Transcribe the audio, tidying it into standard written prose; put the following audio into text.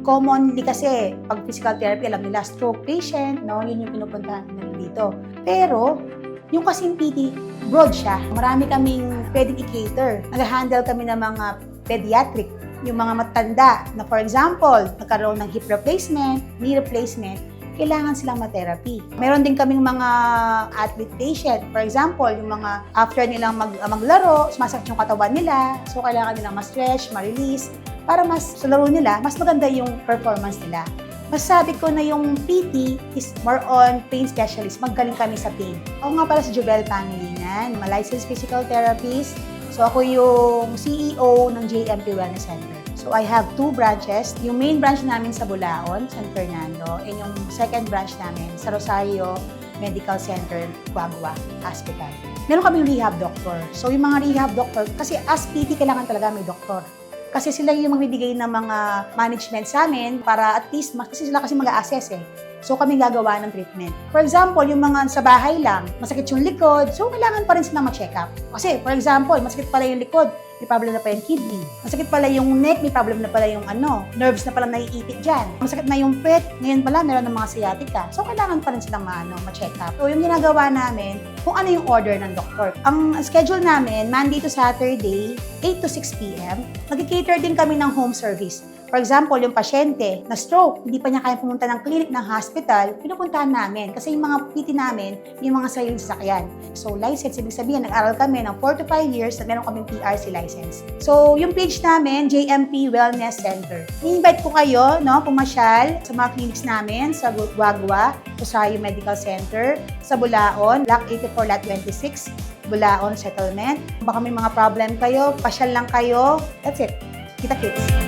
Commonly kasi, pag physical therapy, alam nila, stroke patient, no? Yun yung pinupuntahan nila dito. Pero, yung kasing PT, broad siya. Marami kaming pwedeng i-cater. Nag-handle kami ng mga pediatric, yung mga matanda na for example, nagkaroon ng hip replacement, knee replacement, kailangan silang ma-therapy. Meron din kaming mga athlete patient. For example, yung mga after nilang maglaro, sumasakit yung katawan nila, so kailangan nilang ma-stretch, ma-release, para mas sa laro nila, mas maganda yung performance nila. Masasabi ko na yung PT is more on pain specialist. Magaling kami sa pain. Ako nga pala si Jobel Pangilinan, licensed physical therapist. So ako yung CEO ng JMP Wellness Center. So I have 2 branches. Yung main branch namin sa Bulaon, San Fernando, and yung second branch namin sa Rosario Medical Center, Guagua Hospital. Meron kaming rehab doctor. So yung mga rehab doctor, kasi as PT kailangan talaga may doktor. Kasi sila yung magbibigay ng mga management sa amin para at least, kasi sila kasi mag-a-assess eh. So kami gagawa ng treatment. For example, yung mga sa bahay lang, masakit yung likod, so kailangan pa rin silang ma-check up. Kasi for example, masakit pala yung likod, may problem na pala yung kidney. Masakit pala yung neck, may problem na pala yung nerves na pala naiipit dyan. Masakit na yung pet, ngayon pala meron ng mga sciatica. So kailangan pa rin silang ma-check up. So yung ginagawa namin, kung ano yung order ng doktor. Ang schedule namin, Monday to Saturday, 8 to 6 p.m. Nag-cater din kami ng home service. For example, yung pasyente na stroke, hindi pa niya kaya pumunta ng clinic, ng hospital, pinupuntahan namin. Kasi yung mga PT namin, yung mga sariling sasakyan. So, license, ibig sabihin, nag-aral kami ng 4 to 5 years na meron kaming PRC license. So, yung page namin, JMP Wellness Center. I-invite ko kayo, pumasyal sa mga clinics namin sa Guagua, Rosario Medical Center, sa Bulaon, Block 84, Lot 26, Bulaon Settlement. Baka may mga problem kayo, pasyal lang kayo. That's it. Kita-kits.